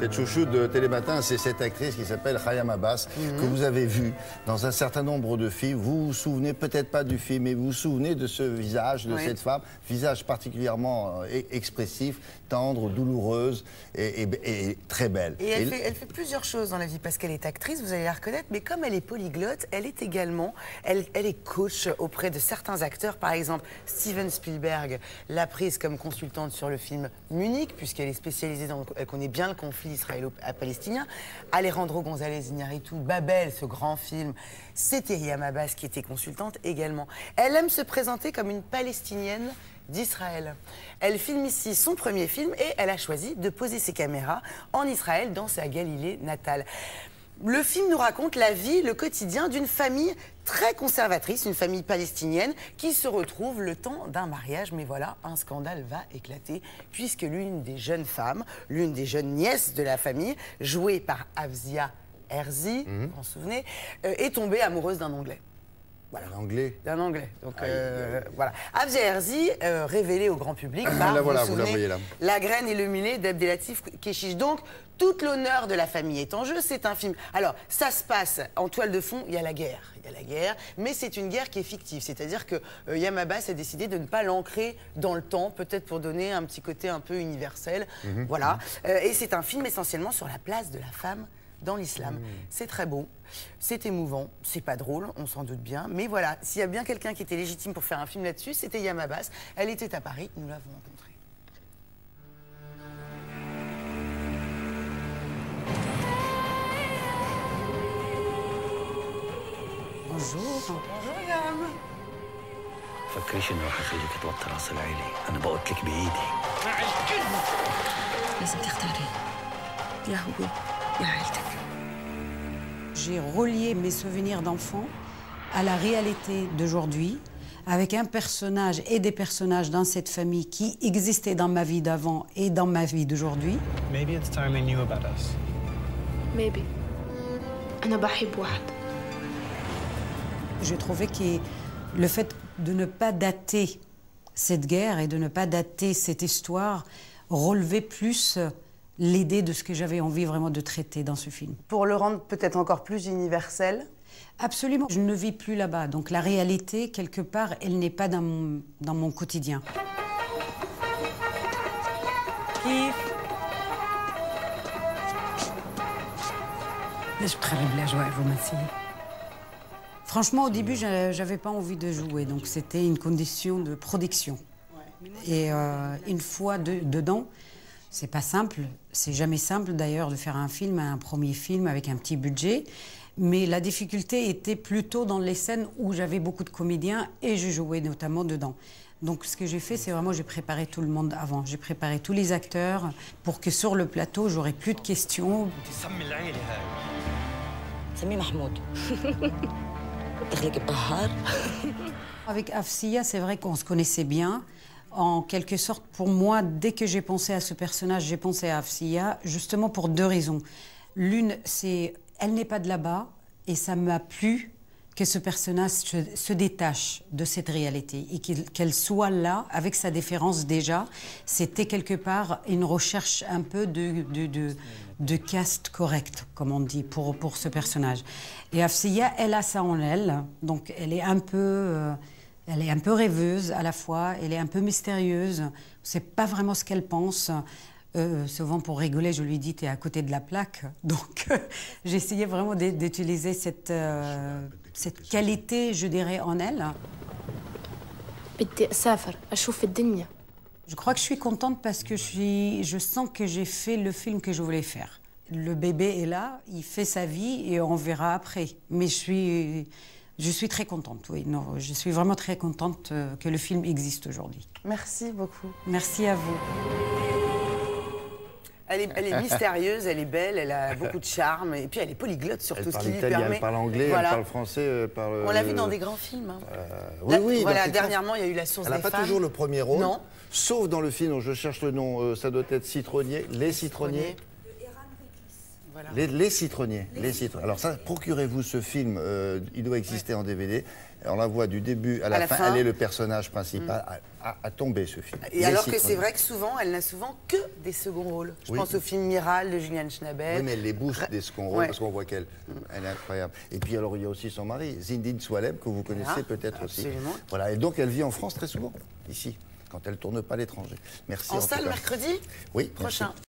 Cette chouchoute de Télématin, c'est cette actrice qui s'appelle Hayam Abbas, que vous avez vue dans un certain nombre de films. Vous vous souvenez peut-être pas du film, mais vous vous souvenez de ce visage, de cette femme, visage particulièrement expressif, tendre, douloureuse et très belle. Et elle fait plusieurs choses dans la vie, parce qu'elle est actrice, vous allez la reconnaître, mais comme elle est polyglotte, elle est également, elle est coach auprès de certains acteurs. Par exemple, Steven Spielberg l'a prise comme consultante sur le film Munich, puisqu'elle est spécialisée dans, elle connaît bien le conflit israélo-palestinien. Alejandro González Iñárritu, Babel, ce grand film, c'était Hayam Abbas qui était consultante également. Elle aime se présenter comme une Palestinienne d'Israël. Elle filme ici son premier film et elle a choisi de poser ses caméras en Israël, dans sa Galilée natale. Le film nous raconte la vie, le quotidien d'une famille très conservatrice, une famille palestinienne qui se retrouve le temps d'un mariage. Mais voilà, un scandale va éclater puisque l'une des jeunes femmes, l'une des jeunes nièces de la famille, jouée par Afzia Herzi, vous vous en souvenez, est tombée amoureuse d'un Anglais. Voilà. Un Anglais. D'un Anglais. Donc voilà. Afzia Herzi, révélée au grand public par, là, voilà, vous la voyez là. La graine et le mulet d'Abdelatif Kechiche. Donc, tout l'honneur de la famille est en jeu, c'est un film. Alors, ça se passe en toile de fond, il y a la guerre. Il y a la guerre, mais c'est une guerre qui est fictive. C'est-à-dire que Hayam Abbas a décidé de ne pas l'ancrer dans le temps, peut-être pour donner un petit côté un peu universel. Voilà. Et c'est un film essentiellement sur la place de la femme dans l'islam. C'est très beau, c'est émouvant, c'est pas drôle, on s'en doute bien, mais voilà, s'il y a bien quelqu'un qui était légitime pour faire un film là-dessus, c'était Hayam Abbas. Elle était à Paris, nous l'avons rencontrée. Bonjour. Bonjour Hayam. فكريش اني راح اخليك توتر راس العيلة، انا بقولت لك بايدي. لازم تختاري يا هو يا عيلتك. J'ai relié mes souvenirs d'enfant à la réalité d'aujourd'hui, avec un personnage et des personnages dans cette famille qui existaient dans ma vie d'avant et dans ma vie d'aujourd'hui. Maybe it's time they knew about us. Maybe. أنا بحب واحد. Je trouvais que le fait de ne pas dater cette guerre et de ne pas dater cette histoire relevait plus l'idée de ce que j'avais envie vraiment de traiter dans ce film. Pour le rendre peut-être encore plus universel. Absolument. Je ne vis plus là-bas. Donc la réalité, quelque part, elle n'est pas dans mon quotidien. كيف؟ ليش بتخرب الأجواء الرومانسية؟ Franchement, au début, j'avais pas envie de jouer. Donc c'était une condition de production. Et une fois dedans, c'est pas simple. C'est jamais simple d'ailleurs de faire un film, un premier film avec un petit budget. Mais la difficulté était plutôt dans les scènes où j'avais beaucoup de comédiens et je jouais notamment dedans. Donc ce que j'ai fait, c'est vraiment, j'ai préparé tout le monde avant. J'ai préparé tous les acteurs pour que sur le plateau, j'aurais plus de questions. سميه محمود. Avec Afzia, c'est vrai qu'on se connaissait bien. En quelque sorte, pour moi, dès que j'ai pensé à ce personnage, j'ai pensé à Afzia, justement pour deux raisons. L'une, c'est elle n'est pas de là-bas, et ça m'a plu que ce personnage se détache de cette réalité et qu'elle soit là, avec sa différence déjà. C'était quelque part une recherche un peu de caste correct, comme on dit, pour ce personnage. Et Afzia, elle a ça en elle, donc elle est un peu rêveuse à la fois, elle est un peu mystérieuse, on ne sait pas vraiment ce qu'elle pense. Souvent pour rigoler, je lui dis, t'es à côté de la plaque. Donc j'ai essayé vraiment d'utiliser cette qualité, je dirais, en elle. بدي أسافر أشوف الدنيا. Je crois que je suis contente parce que je sens que j'ai fait le film que je voulais faire. Le bébé est là, il fait sa vie et on verra après. Mais je suis très contente, oui. Non, je suis vraiment très contente que le film existe aujourd'hui. Merci beaucoup. Merci à vous. Elle est mystérieuse, elle est belle, elle a beaucoup de charme, et puis elle est polyglotte surtout, ce qui lui permet... Elle parle anglais, voilà. Elle parle français, elle parle... On l'a vu dans des grands films. Hein. Oui. Voilà, dernièrement, il y a eu La Source des femmes. Elle n'a pas toujours le premier rôle. Non. Sauf dans le film dont je cherche le nom, ça doit être Citronnier, Les Citronniers. Voilà. Les citronniers. Alors ça, procurez-vous ce film, il doit exister en DVD. On la voit du début à la fin, elle est le personnage principal, à tomber ce film. Et alors que c'est vrai que souvent, elle n'a souvent que des seconds rôles. Je pense au film Miral de Julian Schnabel. Oui, mais elle les booste des seconds rôles parce qu'on voit qu'elle est incroyable. Et puis alors, il y a aussi son mari, Zindine Soualem, que vous connaissez peut-être aussi. Voilà, et donc elle vit en France très souvent, ici, quand elle ne tourne pas à l'étranger. Merci. En salle tout cas. mercredi Oui, prochain. merci.